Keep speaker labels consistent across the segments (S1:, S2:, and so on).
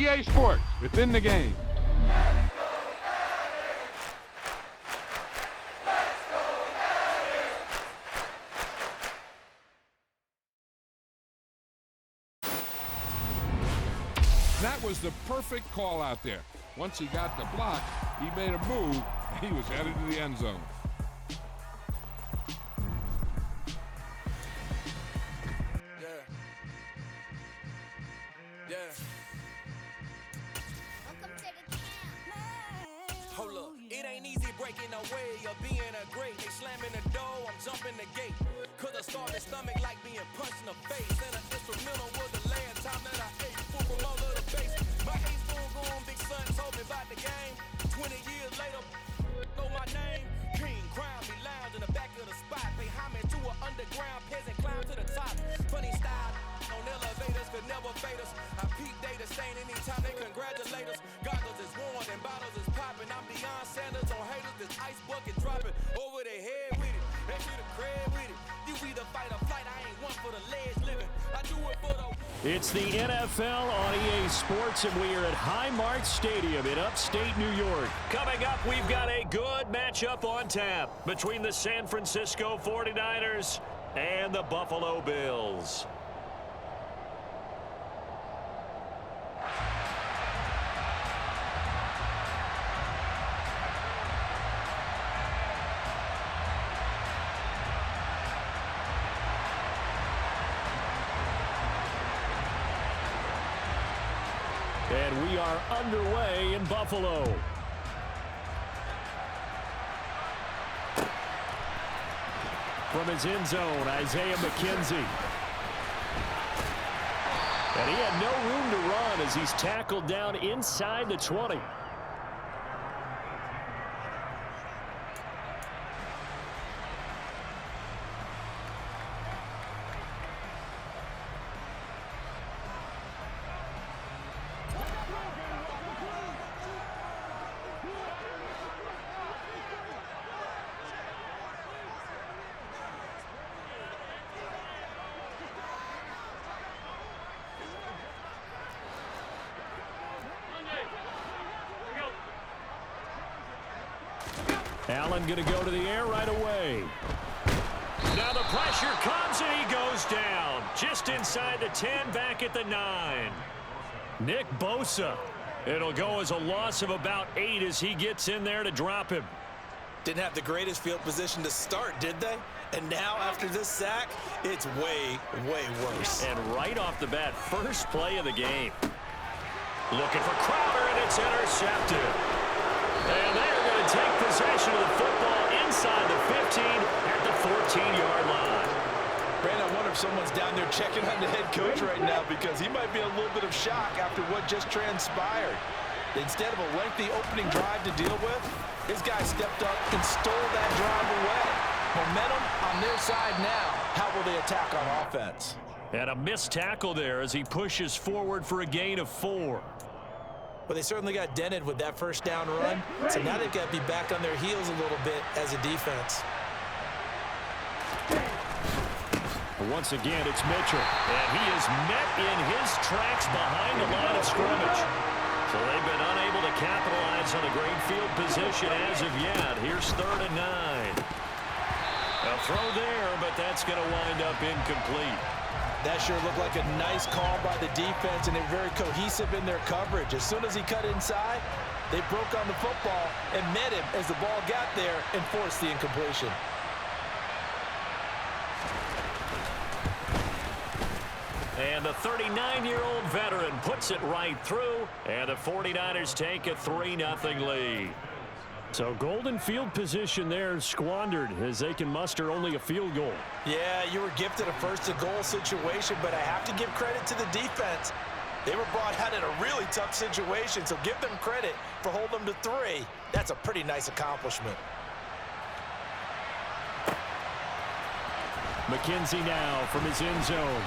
S1: EA Sports, within the game. That was the perfect call out there. Once he got the block, he made a move, and he was headed to the end zone.
S2: Hold up, it ain't easy breaking away or being a great. They slamming the door, I'm jumping the gate. Could have started stomach like being punched in the face. And an instrumental was the last time that I ate food from all of the base. My ace spoon room, big son told me about the game. 20 years later, know my name. King, crown me lounge in the back of the spot. Pay homage to an underground peasant, climb to the top. Funny style on elevators could never fade us. I peep data stain anytime they congratulate us. Goggles is worn and bottles is popping. I'm beyond Sanders on haters, this ice bucket dropping over their head with it. They should have cred with it. You either fight or flight, I ain't one for the ledge living. I do it for the...
S3: It's the NFL on EA Sports, and we are at Highmark Stadium in upstate New York. Coming up, we've got a good matchup on tap between the San Francisco 49ers and the Buffalo Bills. And we are underway in Buffalo. From his end zone, Isaiah McKenzie. And he had no room to run as he's tackled down inside the 20. Allen going to go to the air right away. Now the pressure comes and he goes down. Just inside the 10, back at the 9. Nick Bosa. It'll go as a loss of about 8 as he gets in there to drop him.
S4: Didn't have the greatest field position to start, did they? And now after this sack, it's way, way worse.
S3: And right off the bat, first play of the game. Looking for Crowder, and it's intercepted. And they're going to take possession of the football inside the 15 at the 14-yard line.
S4: Brandon, I wonder if someone's down there checking on the head coach right now because he might be a little bit of shock after what just transpired. Instead of a lengthy opening drive to deal with, his guy stepped up and stole that drive away. Momentum on their side now. How will they attack on offense?
S3: And a missed tackle there as he pushes forward for a gain of 4.
S4: But they certainly got dented with that first down run, so now they've got to be back on their heels a little bit as a defense.
S3: Once again, it's Mitchell, and he is met in his tracks behind the line of scrimmage. So they've been unable to capitalize on a great field position as of yet. Here's 3rd and 9. A throw there, but that's going to wind up incomplete.
S4: That sure looked like a nice call by the defense, and they're very cohesive in their coverage. As soon as he cut inside, they broke on the football and met him as the ball got there and forced the incompletion.
S3: And the 39-year-old veteran puts it right through, and the 49ers take a 3-0 lead. So golden field position there squandered as they can muster only a field goal.
S4: Yeah, you were gifted a first-and-goal situation, but I have to give credit to the defense. They were brought out in a really tough situation, so give them credit for holding them to 3. That's a pretty nice accomplishment.
S3: McKenzie now from his end zone.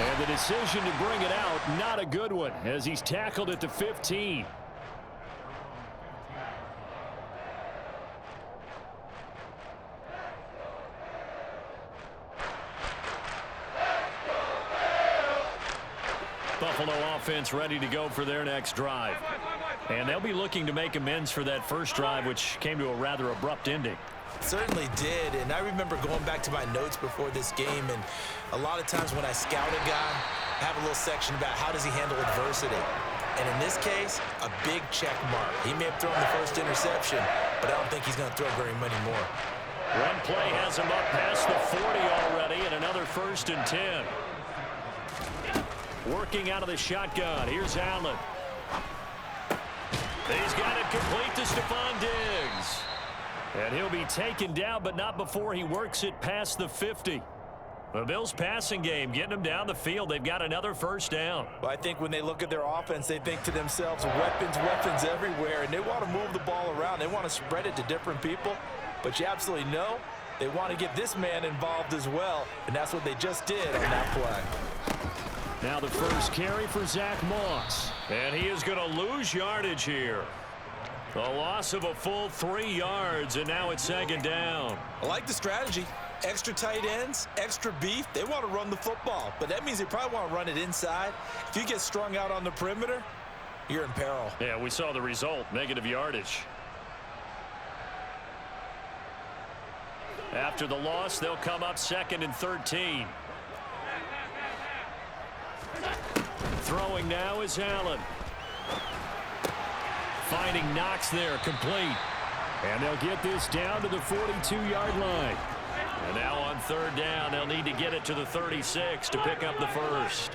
S3: And the decision to bring it out, not a good one, as he's tackled at the 15. Buffalo offense ready to go for their next drive. And they'll be looking to make amends for that first drive, which came to a rather abrupt ending.
S4: Certainly did, and I remember going back to my notes before this game, and a lot of times when I scout a guy, I have a little section about how does he handle adversity. And in this case, a big check mark. He may have thrown the first interception, but I don't think he's going to throw very many more.
S3: Run play has him up past the 40 already, and another 1st and 10. Working out of the shotgun. Here's Allen. He's got it complete to Stephon Diggs. And he'll be taken down, but not before he works it past the 50. The Bills' passing game, getting them down the field. They've got another 1st down.
S4: Well, I think when they look at their offense, they think to themselves, weapons everywhere, and they want to move the ball around. They want to spread it to different people, but you absolutely know they want to get this man involved as well, and that's what they just did on that play.
S3: Now the first carry for Zach Moss, and he is going to lose yardage here. A loss of a full 3 yards, and now it's 2nd down.
S4: I like the strategy. Extra tight ends, extra beef. They want to run the football, but that means they probably want to run it inside. If you get strung out on the perimeter, you're in peril.
S3: Yeah, we saw the result, negative yardage. After the loss, they'll come up 2nd and 13. Throwing now is Allen. Finding Knox there, complete. And they'll get this down to the 42-yard line. And now on 3rd down, they'll need to get it to the 36 to pick up the first.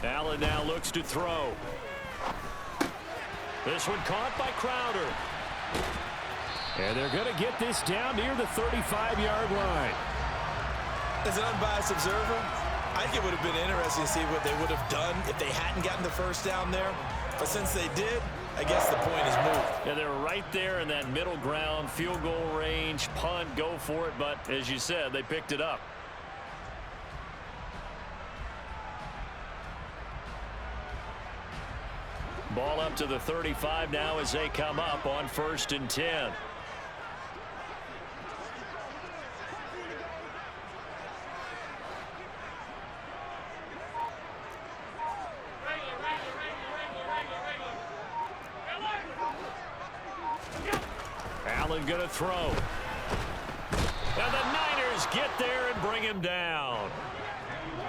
S3: Allen now looks to throw. This one caught by Crowder. And they're going to get this down near the 35-yard line.
S4: As an unbiased observer, I think it would have been interesting to see what they would have done if they hadn't gotten the 1st down there. But since they did, I guess the point is moved.
S3: Yeah, they're right there in that middle ground, field goal range, punt, go for it. But as you said, they picked it up. Ball up to the 35 now as they come up on 1st and 10. Allen going to throw. And the Niners get there and bring him down.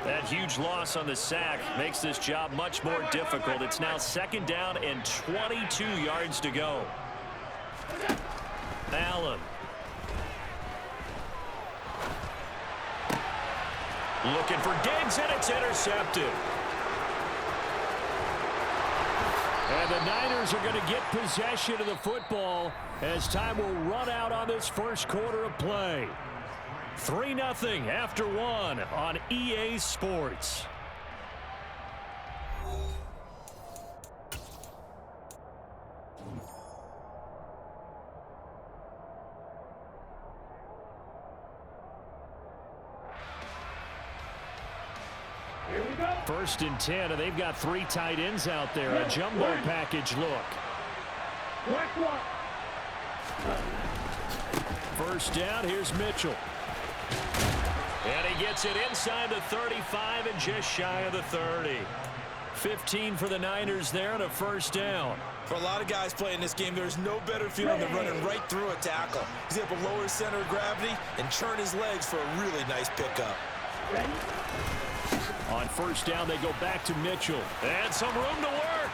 S3: That huge loss on the sack makes this job much more difficult. It's now 2nd down and 22 yards to go. Allen. Looking for Diggs, and it's intercepted. And the Niners are going to get possession of the football as time will run out on this 1st quarter of play. 3-0 after 1 on EA Sports.
S5: Here we go.
S3: 1st and 10, and they've got 3 tight ends out there. A jumbo package look. 1st down, here's Mitchell. And he gets it inside the 35 and just shy of the 30. 15 for the Niners there and a 1st down.
S4: For a lot of guys playing this game, there's no better feeling than running right through a tackle. He's able to lower his center of gravity and churn his legs for a really nice pickup.
S3: On 1st down, they go back to Mitchell. And some room to work.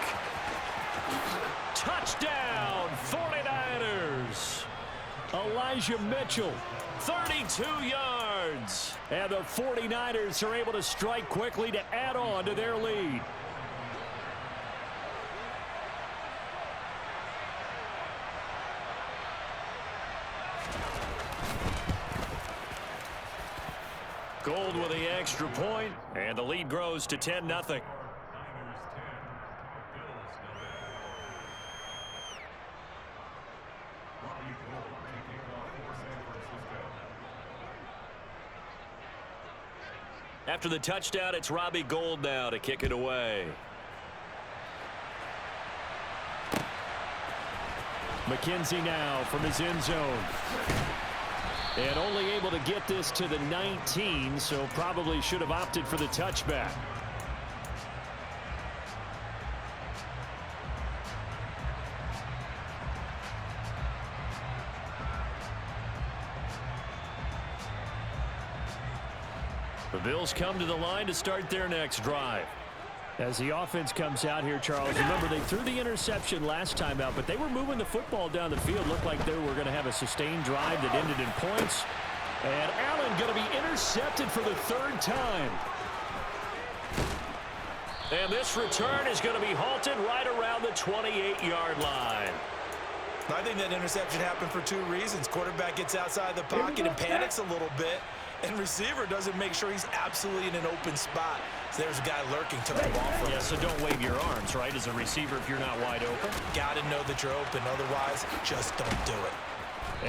S3: Touchdown, 49ers. Elijah Mitchell, 32 yards. And the 49ers are able to strike quickly to add on to their lead. Gold with the extra point, and the lead grows to 10-0. After the touchdown, it's Robbie Gould now to kick it away. McKenzie now from his end zone. And only able to get this to the 19, so probably should have opted for the touchback. The Bills come to the line to start their next drive. As the offense comes out here, Charles, remember they threw the interception last time out, but they were moving the football down the field. Looked like they were going to have a sustained drive that ended in points. And Allen going to be intercepted for the third time. And this return is going to be halted right around the 28-yard line.
S4: I think that interception happened for two reasons. Quarterback gets outside the pocket and panics a little bit. And receiver doesn't make sure he's absolutely in an open spot. So there's a guy lurking, took the ball from him.
S3: Yeah, so don't wave your arms, right, as a receiver if you're not wide open.
S4: Got to know that you're open. Otherwise, just don't do it.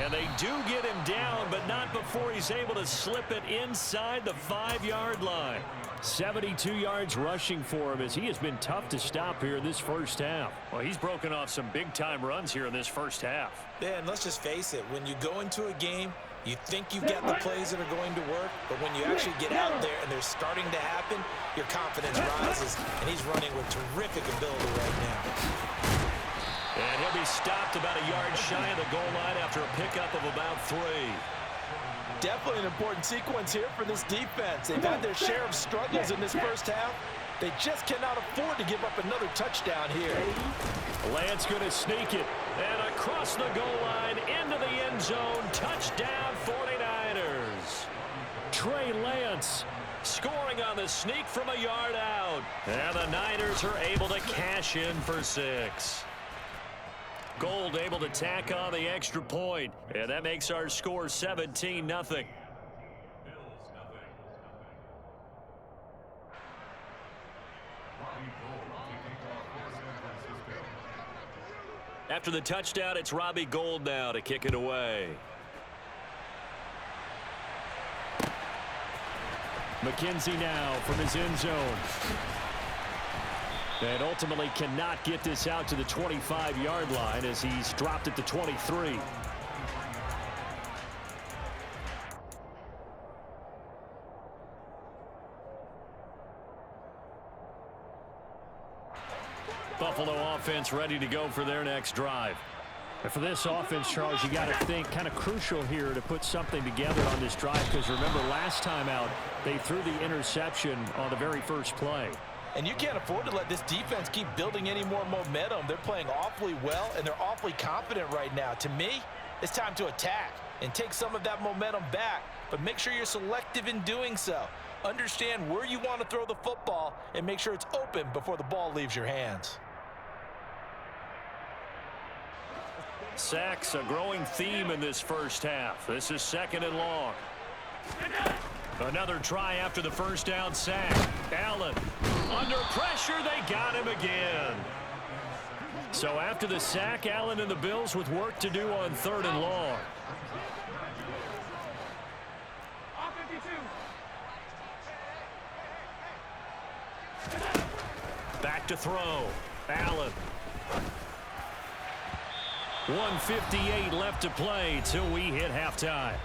S3: And they do get him down, but not before he's able to slip it inside the 5-yard line. 72 yards rushing for him as he has been tough to stop here in this first half. Well, he's broken off some big-time runs here in this first half.
S4: Yeah, and let's just face it. When you go into a game, you think you've got the plays that are going to work, but when you actually get out there and they're starting to happen, your confidence rises, and he's running with terrific ability right now.
S3: And he'll be stopped about a yard shy of the goal line after a pickup of about 3.
S4: Definitely an important sequence here for this defense. They've had their share of struggles in this first half. They just cannot afford to give up another touchdown here.
S3: Lance going to sneak it. And across the goal line into the end zone. Touchdown 49ers. Trey Lance scoring on the sneak from a yard out. And the Niners are able to cash in for 6. Gold able to tack on the extra point. And that makes our score 17-0. After the touchdown, it's Robbie Gould now to kick it away. McKenzie now from his end zone. And ultimately cannot get this out to the 25-yard line as he's dropped at the 23. Buffalo offense ready to go for their next drive. And for this offense, Charles, you got to think kind of crucial here to put something together on this drive, because remember last time out they threw the interception on the very first play.
S4: And you can't afford to let this defense keep building any more momentum. They're playing awfully well, and they're awfully confident right now. To me, it's time to attack and take some of that momentum back, but make sure you're selective in doing so. Understand where you want to throw the football and make sure it's open before the ball leaves your hands.
S3: Sacks, a growing theme in this first half. This is 2nd and long. Another try after the first down sack. Allen under pressure. They got him again. So after the sack, Allen and the Bills with work to do on 3rd and long. Back to throw. Allen. 1:58 left to play till we hit halftime.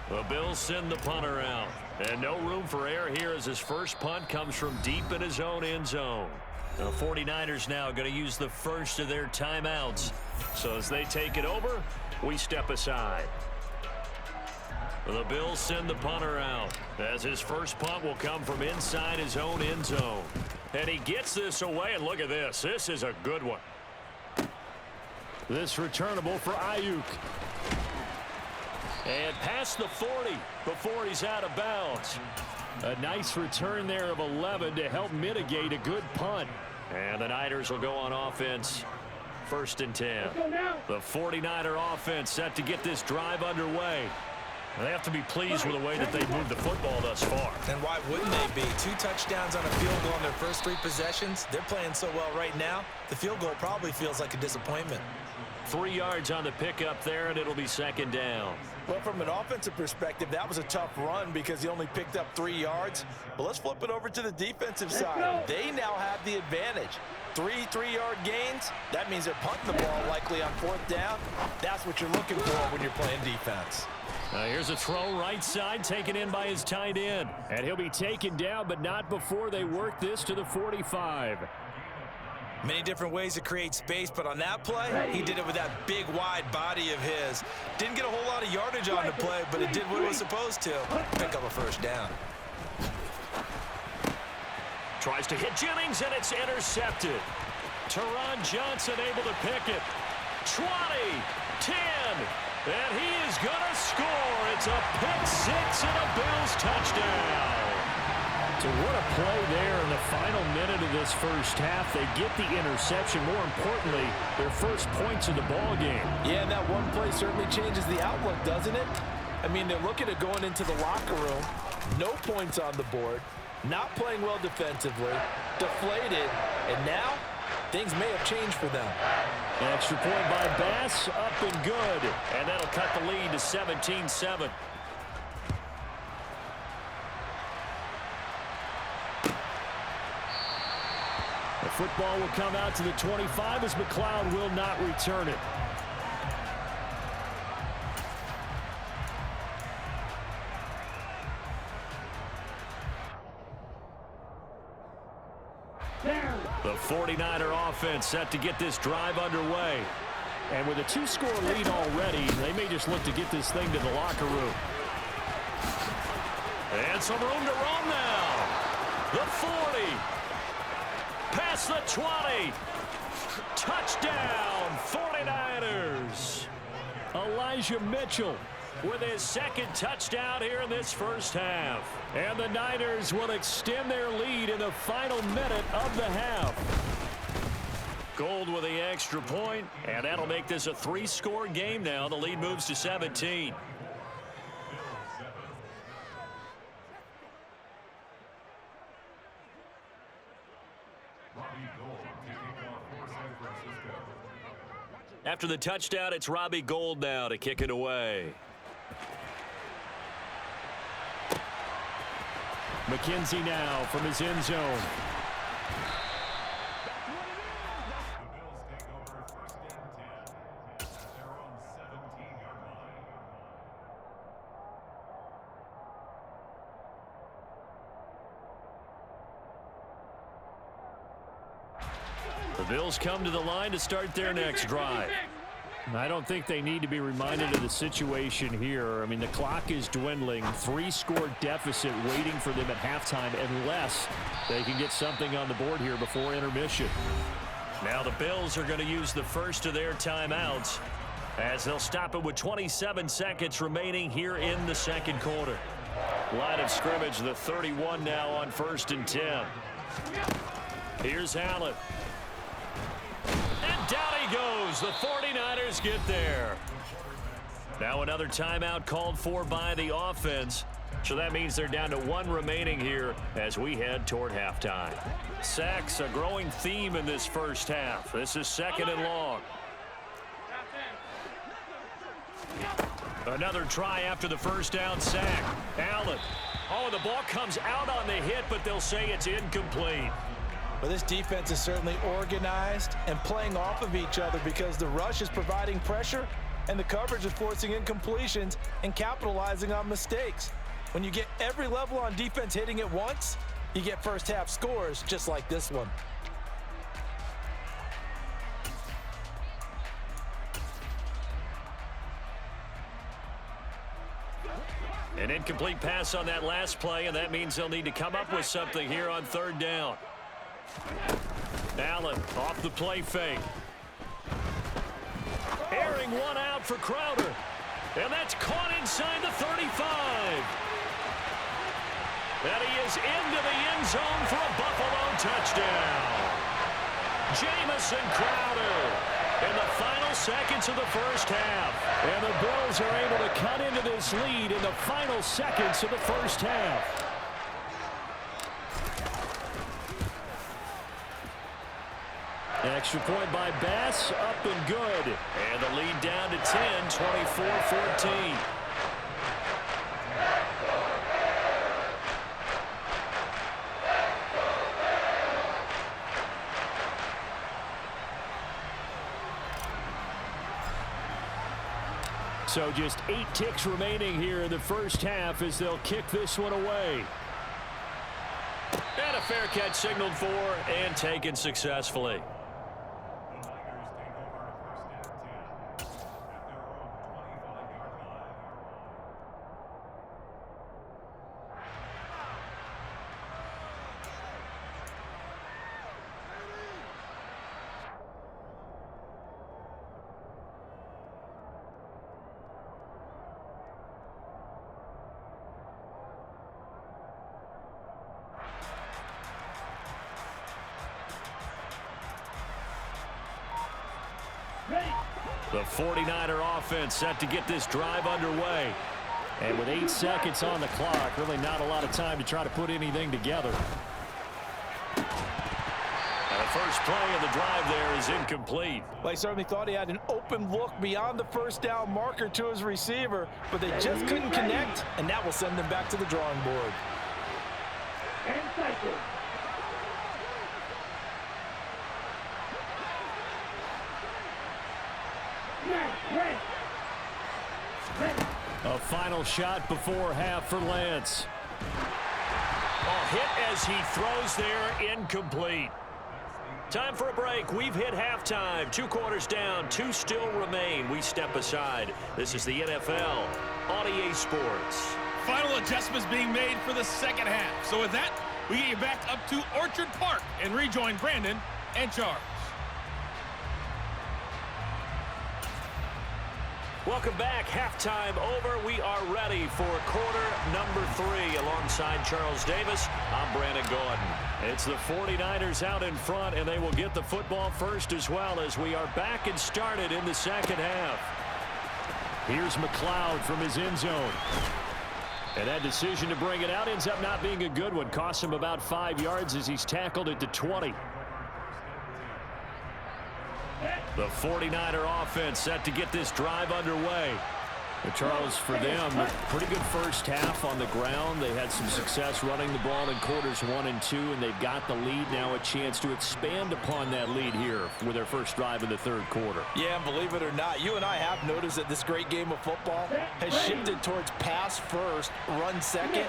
S3: The Bills send the punter out. And no room for error here as his first punt comes from deep in his own end zone. The 49ers now going to use the first of their timeouts. So as they take it over, we step aside. The Bills send the punter out as his first punt will come from inside his own end zone. And he gets this away, and look at this. This is a good one. This returnable for Ayuk. And past the 40 before he's out of bounds. A nice return there of 11 to help mitigate a good punt. And the Niners will go on offense. 1st and 10. The 49er offense set to get this drive underway. They have to be pleased with the way that they moved the football thus far.
S4: And why wouldn't they be? 2 touchdowns on a field goal on their first 3 possessions. They're playing so well right now, the field goal probably feels like a disappointment.
S3: 3 yards on the pickup there, and it'll be second down.
S4: Well, from an offensive perspective, that was a tough run because he only picked up 3 yards. But let's flip it over to the defensive side. They now have the advantage. 3 3-yard gains. That means they're punting the ball likely on 4th down. That's what you're looking for when you're playing defense.
S3: Here's a throw right side, taken in by his tight end. And he'll be taken down, but not before they work this to the 45.
S4: Many different ways to create space, but on that play, he did it with that big, wide body of his. Didn't get a whole lot of yardage on the play, but it did what it was supposed to. Pick up a first down.
S3: Tries to hit Jennings, and it's intercepted. Teron Johnson able to pick it. 20, 10, and he is going to score. It's a pick six and a Bills touchdown. So what a play there in the final minute of this first half. They get the interception. More importantly, their first points of the ball game.
S4: Yeah, and that one play certainly changes the outlook, doesn't it? I mean, they're looking at going into the locker room. No points on the board. Not playing well defensively. Deflated. And now, things may have changed for them.
S3: An extra point by Bass. Up and good. And that'll cut the lead to 17-7. The football will come out to the 25 as McLeod will not return it. The 49er offense set to get this drive underway. And with a 2-score lead already, they may just look to get this thing to the locker room. And some room to roam now. The 40. Past the 20. Touchdown, 49ers. Elijah Mitchell with his second touchdown here in this first half. And the Niners will extend their lead in the final minute of the half. Gold with the extra point, and that'll make this a 3-score game now. The lead moves to 17. After the touchdown, it's Robbie Gould now to kick it away. McKenzie now from his end zone. The Bills come to the line to start their next drive. I don't think they need to be reminded of the situation here. I mean, the clock is dwindling. 3-score deficit waiting for them at halftime unless they can get something on the board here before intermission. Now the Bills are going to use the first of their timeouts as they'll stop it with 27 seconds remaining here in the second quarter. Line of scrimmage, the 31 now on 1st and 10. Here's Allen. And down he goes. The 49ers get there. Now another timeout called for by the offense. So that means they're down to 1 remaining here as we head toward halftime. Sacks, a growing theme in this first half. This is 2nd and long. Another try after the first down sack. Allen. Oh, the ball comes out on the hit, but they'll say it's incomplete.
S4: Well, this defense is certainly organized and playing off of each other because the rush is providing pressure and the coverage is forcing incompletions and capitalizing on mistakes. When you get every level on defense hitting at once, you get first half scores just like this one.
S3: An incomplete pass on that last play, and that means they'll need to come up with something here on 3rd down. Allen off the play fake. Airing one out for Crowder. And that's caught inside the 35. And he is into the end zone for a Buffalo touchdown. Jamison Crowder in the final seconds of the first half. And the Bills are able to cut into this lead in the final seconds of the first half. Extra point by Bass, up and good. And the lead down to 10, 24-14. So just 8 ticks remaining here in the first half as they'll kick this one away. And a fair catch signaled for and taken successfully. The 49er offense set to get this drive underway. And with 8 seconds on the clock, really not a lot of time to try to put anything together. And the first play of the drive there is incomplete.
S4: Well, he certainly thought he had an open look beyond the first down marker to his receiver, but they just couldn't connect, and that will send them back to the drawing board.
S3: A final shot before half for Lance. A hit as he throws there, incomplete. Time for a break. We've hit halftime. 2 quarters down, 2 still remain. We step aside. This is the NFL on EA Sports.
S5: Final adjustments being made for the second half. So with that, we get you back up to Orchard Park and rejoin Brandon and Charles.
S3: Welcome back. Halftime over. We are ready for quarter number 3. Alongside Charles Davis, I'm Brandon Gordon. It's the 49ers out in front, and they will get the football first as well as we are back and started in the second half. Here's McLeod from his end zone. And that decision to bring it out ends up not being a good one. Costs him about 5 yards as he's tackled at the 20. The 49er offense set to get this drive underway. But Charles, for them, pretty good first half on the ground. They had some success running the ball in quarters 1 and 2, and they've got the lead now, a chance to expand upon that lead here with their first drive in the third quarter.
S4: Yeah, and believe it or not, you and I have noticed that this great game of football has shifted towards pass first, run second.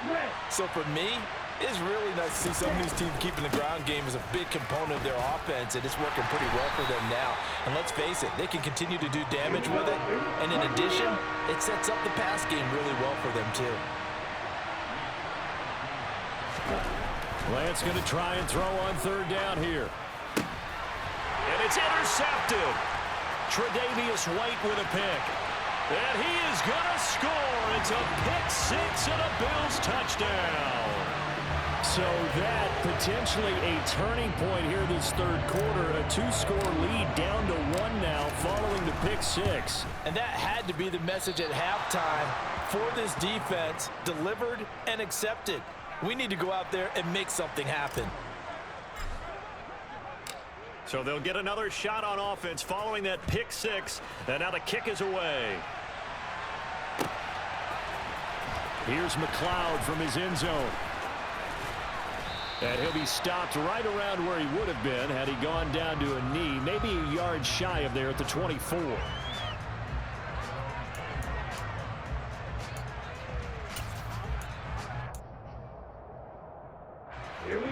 S4: So for me, it's really nice to see some of these teams keeping the ground game as a big component of their offense, and it's working pretty well for them now. And let's face it, they can continue to do damage with it. And in addition, it sets up the pass game really well for them, too.
S3: Lance going to try and throw on third down here. And it's intercepted. Tre'Davious White with a pick. And he is going to score. It's a pick six and a Bills touchdown. So that potentially a turning point here this third quarter. A 2-score lead down to 1 now following the pick six.
S4: And that had to be the message at halftime for this defense, delivered and accepted. We need to go out there and make something happen.
S3: So they'll get another shot on offense following that pick six. And now the kick is away. Here's McLeod from his end zone. And he'll be stopped right around where he would have been had he gone down to a knee, maybe a yard shy of there at the 24.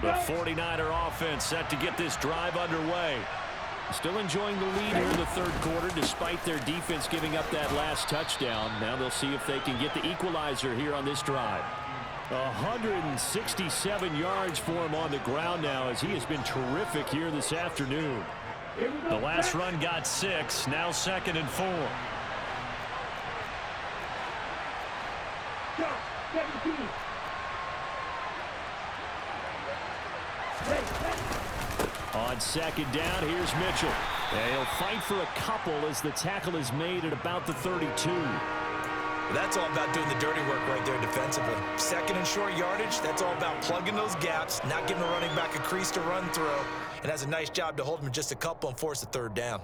S3: The 49er offense set to get this drive underway. Still enjoying the lead here in the third quarter despite their defense giving up that last touchdown. Now they'll see if they can get the equalizer here on this drive. 167 yards for him on the ground now as he has been terrific here this afternoon. The last run got 6, now 2nd and 4. On second down, here's Mitchell. And he'll fight for a couple as the tackle is made at about the 32.
S4: That's all about doing the dirty work right there defensively. Second and short yardage, that's all about plugging those gaps, not giving the running back a crease to run through. and has a nice job to hold him just a couple and force a third down.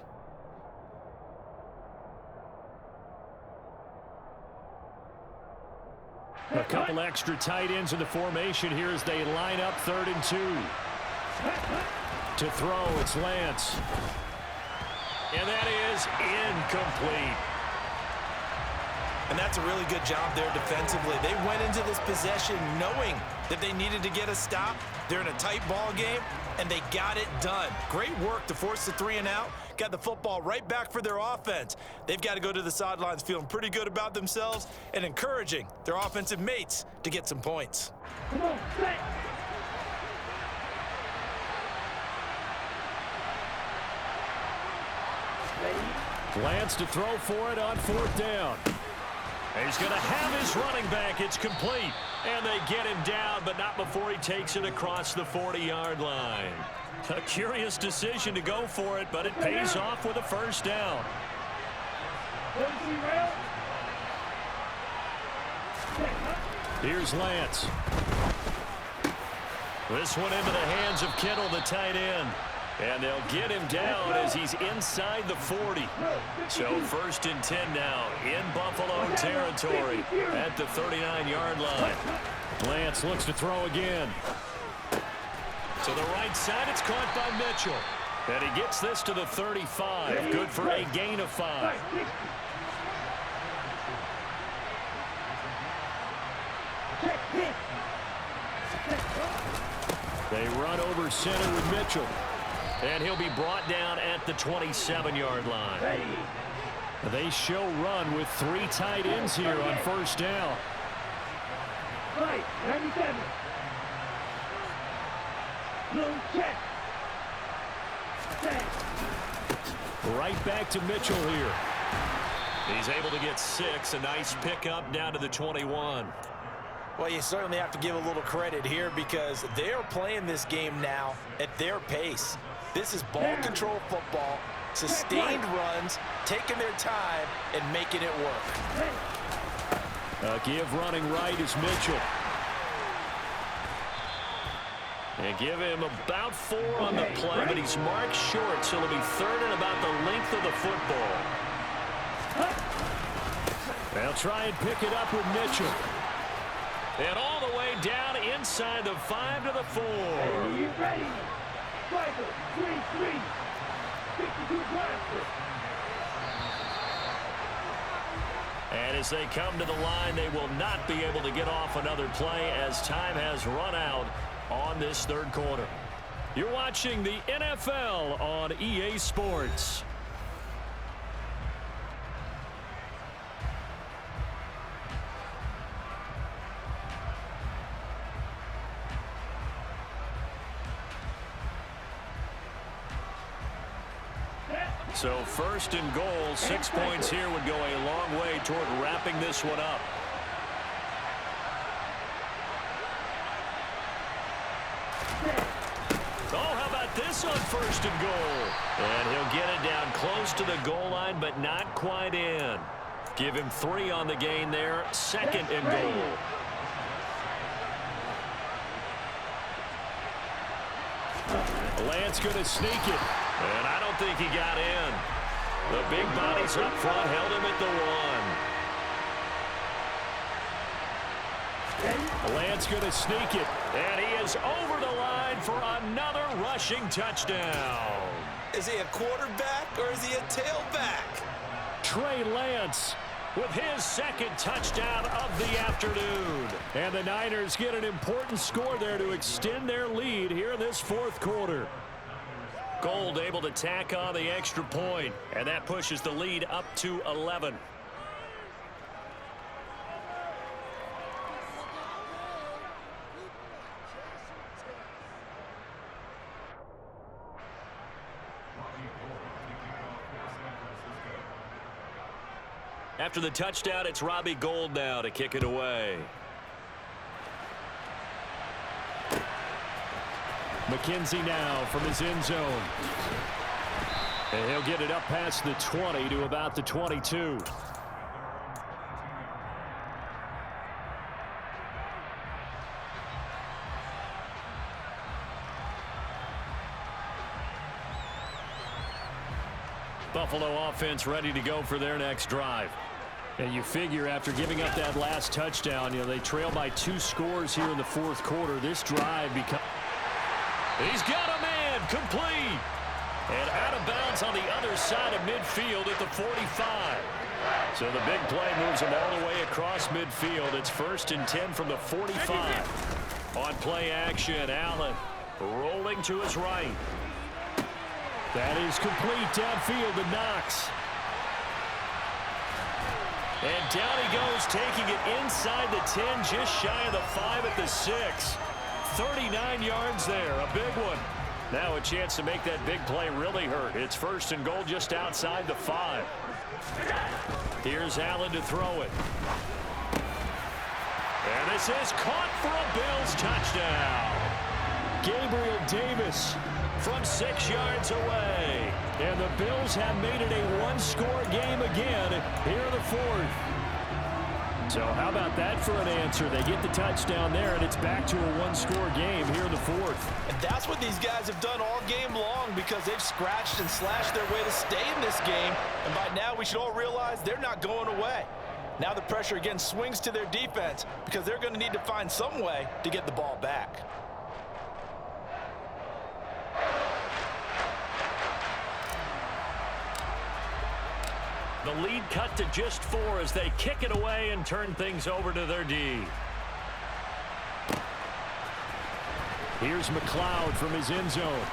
S3: A couple extra tight ends in the formation here as they line up 3rd and 2. To throw, it's Lance. And that is incomplete.
S4: And that's a really good job there defensively. They went into this possession knowing that they needed to get a stop. They're in a tight ball game, and they got it done. Great work to force the 3 and out. Got the football right back for their offense. They've got to go to the sidelines feeling pretty good about themselves and encouraging their offensive mates to get some points.
S6: Come on, set.
S3: Lance to throw for it on 4th down. He's going to have his running back. It's complete. And they get him down, but not before he takes it across the 40-yard line. A curious decision to go for it, but it pays off with a 1st down. Here's Lance. This one into the hands of Kittle, the tight end. And they'll get him down as he's inside the 40. So 1st and 10 now in Buffalo territory at the 39-yard line. Lance looks to throw again. To the right side, it's caught by Mitchell. And he gets this to the 35. Good for a gain of 5. They run over center with Mitchell. And he'll be brought down at the 27-yard line. They show run with 3 tight ends here on 1st down.
S6: Right, 97. Blue check. Set.
S3: Right back to Mitchell here. He's able to get 6. A nice pickup down to the 21.
S4: Well, you certainly have to give a little credit here because they're playing this game now at their pace. This is ball control football, sustained runs, taking their time, and making it work.
S3: A give running right is Mitchell. And give him about 4 on the play, but he's marked short, so it'll be 3rd and about the length of the football. They'll try and pick it up with Mitchell. And all the way down inside the 5 to the 4.
S6: Are you ready? Striker, 3-3. 52 blaster.
S3: And as they come to the line, they will not be able to get off another play as time has run out on this 3rd quarter. You're watching the NFL on EA Sports. So 1st and goal, 6 points here would go a long way toward wrapping this one up. Oh, how about this on 1st and goal? And he'll get it down close to the goal line, but not quite in. Give him 3 on the gain there, 2nd and goal. Lance going to sneak it. And I don't think he got in. The big bodies up front held him at the 1. Lance going to sneak it. And he is over the line for another rushing touchdown.
S4: Is he a quarterback or is he a tailback?
S3: Trey Lance with his 2nd touchdown of the afternoon. And the Niners get an important score there to extend their lead here in this 4th quarter. Gold able to tack on the extra point, and that pushes the lead up to 11. After the touchdown, it's Robbie Gould now to kick it away. McKenzie now from his end zone. And he'll get it up past the 20 to about the 22. Buffalo offense ready to go for their next drive. And you figure after giving up that last touchdown, they trail by 2 scores here in the fourth quarter. This drive becomes... He's got a man, complete. And out of bounds on the other side of midfield at the 45. So the big play moves him all the way across midfield. It's 1st and 10 from the 45. On play action, Allen rolling to his right. That is complete downfield to Knox. And down he goes, taking it inside the 10, just shy of the 5 at the 6. 39 yards there, a big one. Now a chance to make that big play really hurt. It's 1st and goal just outside the 5. Here's Allen to throw it. And this is caught for a Bills touchdown. Gabriel Davis from 6 yards away. And the Bills have made it a 1-score game again here in the 4th. So how about that for an answer? They get the touchdown there, and it's back to a 1-score game here in the 4th.
S4: And that's what these guys have done all game long, because they've scratched and slashed their way to stay in this game. And by now, we should all realize they're not going away. Now the pressure again swings to their defense, because they're going to need to find some way to get the ball back.
S3: The lead cut to just 4 as they kick it away and turn things over to their D. Here's McLeod from his end zone.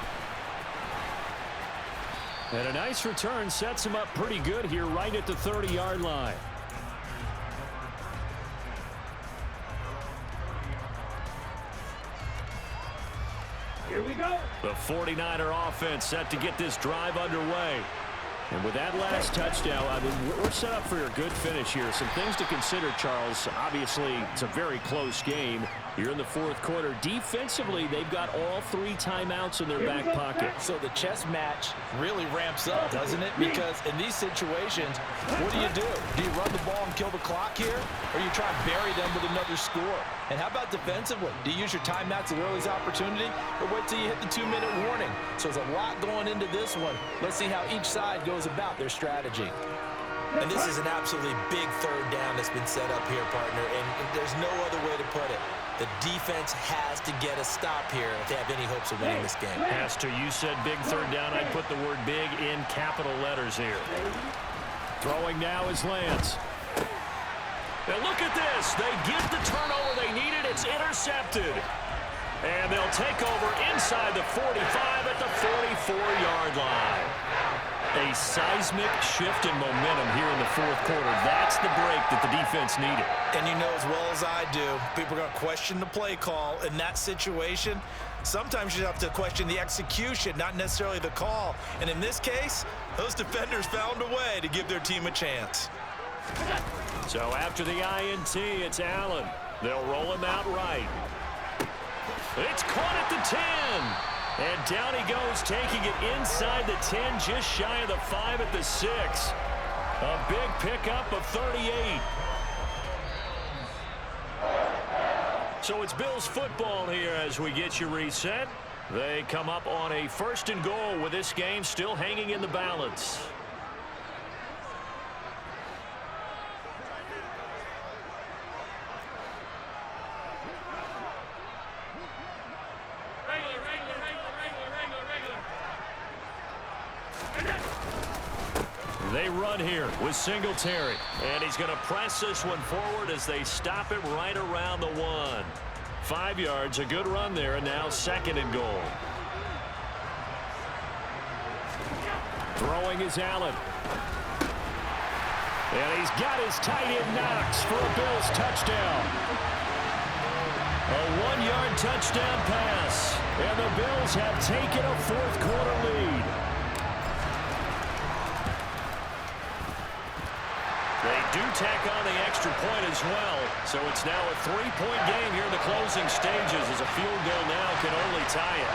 S3: And a nice return sets him up pretty good here right at the 30-yard line.
S6: Here we go.
S3: The 49er offense set to get this drive underway. And with that last touchdown, I mean, we're set up for a good finish here. Some things to consider, Charles. Obviously, it's a very close game. You're in the 4th quarter. Defensively, they've got all 3 timeouts in their back pocket.
S4: So the chess match really ramps up, doesn't it? Because in these situations, what do? Do you run the ball and kill the clock here? Or you try and bury them with another score? And how about defensively? Do you use your timeouts at early's opportunity, or wait till you hit the 2-minute warning? So there's a lot going into this one. Let's see how each side goes about their strategy.
S7: And this is an absolutely big 3rd down that's been set up here, partner, and there's no other way to put it. The defense has to get a stop here if they have any hopes of winning this game.
S3: Has to. You said big 3rd down. I'd put the word big in capital letters here. Throwing now is Lance. Now look at this. They get the turnover they needed. It's intercepted. And they'll take over inside the 45 at the 44-yard line. A seismic shift in momentum here in the 4th quarter. That's the break that the defense needed.
S4: And you know as well as I do, people are going to question the play call in that situation. Sometimes you have to question the execution, not necessarily the call. And in this case, those defenders found a way to give their team a chance.
S3: So after the INT, it's Allen. They'll roll him out right. It's caught at the 10. And down he goes, taking it inside the 10, just shy of the 5 at the 6. A big pickup of 38. So it's Bills football here as we get you reset. They come up on a 1st and goal with this game still hanging in the balance. They run here with Singletary. And he's going to press this one forward as they stop him right around the 1. 5 yards, a good run there, and now 2nd and goal. Throwing is Allen. And he's got his tight end Knox for a Bills touchdown. A 1-yard touchdown pass. And the Bills have taken a 4th quarter lead. They do tack on the extra point as well, so it's now a 3-point game here in the closing stages as a field goal now can only tie it.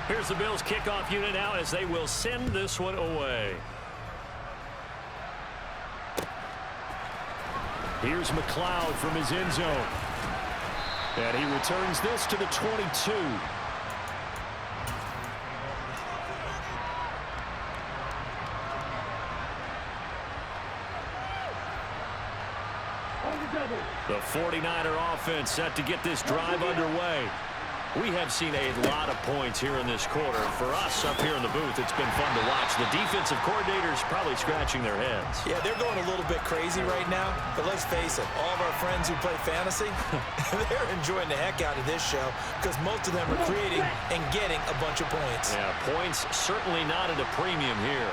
S3: Here's the Bills kickoff unit now as they will send this one away. Here's McLeod from his end zone. And he returns this to the 22. The 49er offense set to get this drive underway. We have seen a lot of points here in this quarter. For us up here in the booth, it's been fun to watch. The defensive coordinators probably scratching their heads.
S7: Yeah, they're going a little bit crazy right now. But let's face it, all of our friends who play fantasy, they're enjoying the heck out of this show because most of them are creating and getting a bunch of points.
S3: Yeah, points certainly not at a premium here.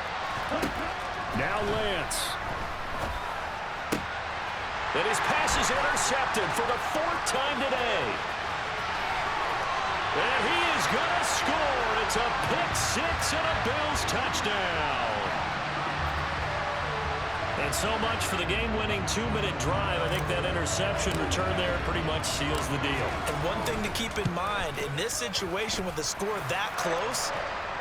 S3: Now Lance. And his pass is intercepted for the 4th time today. And he is going to score. It's a pick six and a Bills touchdown. And so much for the game-winning 2-minute drive. I think that interception return there pretty much seals the deal.
S7: And one thing to keep in mind, in this situation with the score that close,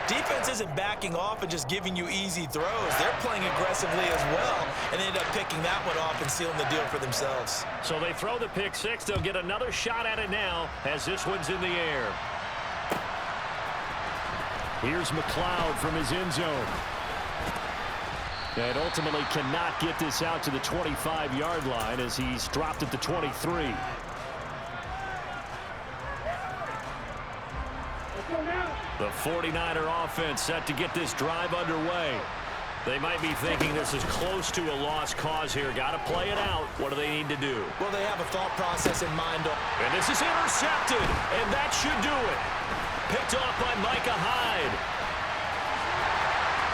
S7: defense isn't backing off and just giving you easy throws. They're playing aggressively as well, and they end up picking that one off and sealing the deal for themselves.
S3: So they throw the pick six. They'll get another shot at it now as this one's in the air. Here's McLeod from his end zone. And ultimately cannot get this out to the 25-yard line as he's dropped at the 23. The 49er offense set to get this drive underway. They might be thinking this is close to a lost cause here. Got to play it out. What do they need to do?
S7: Well, they have a thought process in mind.
S3: And this is intercepted, and that should do it. Picked off by Micah Hyde.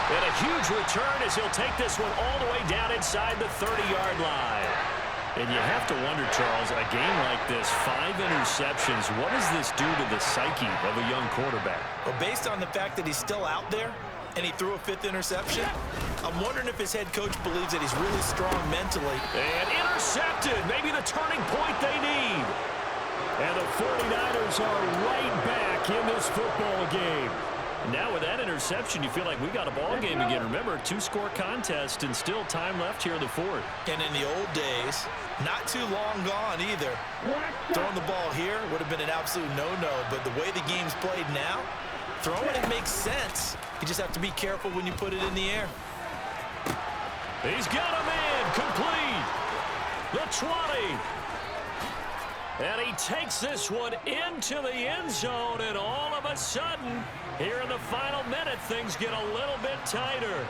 S3: And a huge return as he'll take this one all the way down inside the 30-yard line. And you have to wonder, Charles, a game like this, 5 interceptions, what does this do to the psyche of a young quarterback?
S7: Well, based on the fact that he's still out there and he threw a 5th interception, I'm wondering if his head coach believes that he's really strong mentally.
S3: And intercepted, maybe the turning point they need. And the 49ers are right back in this football game. Now with that interception, you feel like we got a ball game again. Remember, 2-score contest and still time left here in the 4th.
S7: And in the old days, not too long gone either. Throwing the ball here would have been an absolute no-no, but the way the game's played now, throwing it makes sense. You just have to be careful when you put it in the air.
S3: He's got a man complete. The 20. And he takes this one into the end zone, and all of a sudden, here in the final minute, things get a little bit tighter.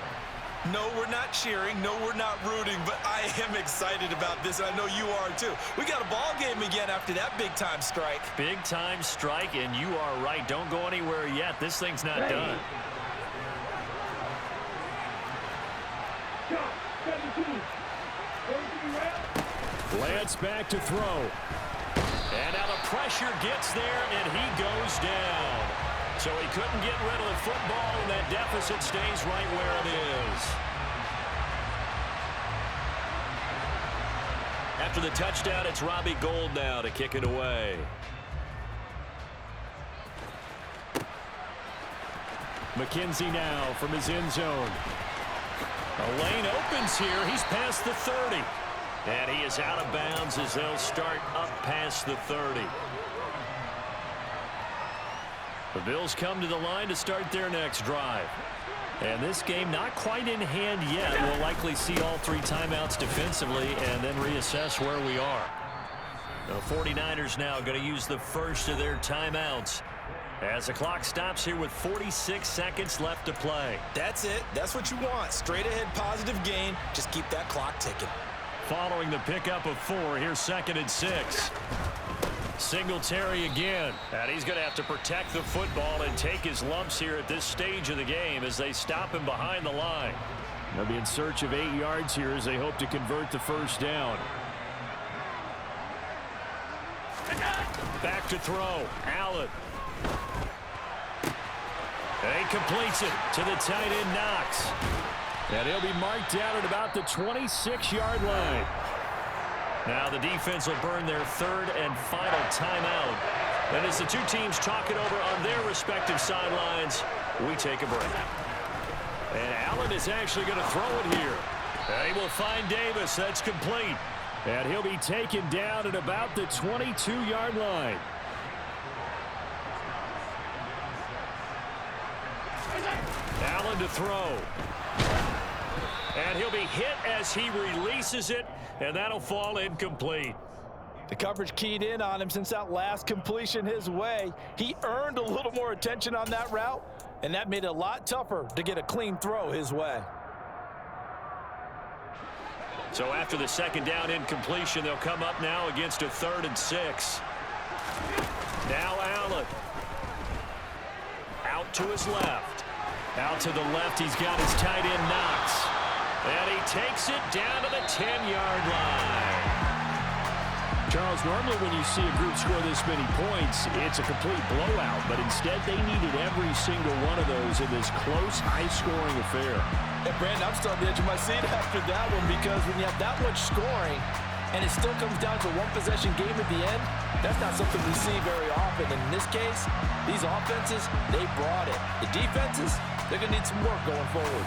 S7: No, we're not cheering. No, we're not rooting, but I am excited about this, and I know you are too. We got a ball game again after that big-time strike.
S3: Big-time strike, and you are right. Don't go anywhere yet. This thing's not done. Lance back to throw. And now the pressure gets there, and he goes down. So he couldn't get rid of the football, and that deficit stays right where it is. After the touchdown, it's Robbie Gould now to kick it away. McKenzie now from his end zone. A lane opens here. He's past the 30. And he is out of bounds as they'll start up past the 30. The Bills come to the line to start their next drive. And this game not quite in hand yet. We'll likely see all 3 timeouts defensively and then reassess where we are. The 49ers now going to use the first of their timeouts as the clock stops here with 46 seconds left to play.
S7: That's it. That's what you want. Straight ahead positive gain. Just keep that clock ticking.
S3: Following the pickup of 4, here's 2nd and 6. Singletary again. And he's going to have to protect the football and take his lumps here at this stage of the game as they stop him behind the line. They'll be in search of 8 yards here as they hope to convert the first down. Back to throw. Allen. And he completes it to the tight end Knox. And he'll be marked down at about the 26-yard line. Now the defense will burn their 3rd and final timeout. And as the 2 teams talk it over on their respective sidelines, we take a break. And Allen is actually going to throw it here. And he will find Davis. That's complete. And he'll be taken down at about the 22-yard line. Allen to throw. And he'll be hit as he releases it, and that'll fall incomplete.
S4: The coverage keyed in on him since that last completion his way. He earned a little more attention on that route, and that made it a lot tougher to get a clean throw his way.
S3: So after the second down incompletion, they'll come up now against a 3rd and 6. Now Allen. Out to his left. Out to the left, he's got his tight end Knox. And he takes it down to the 10-yard line. Charles, normally when you see a group score this many points, it's a complete blowout. But instead, they needed every single one of those in this close, high-scoring affair.
S4: And Brandon, I'm still on the edge of my seat after that one, because when you have that much scoring and it still comes down to a one-possession game at the end, that's not something we see very often. And in this case, these offenses, they brought it. The defenses, they're going to need some work going forward.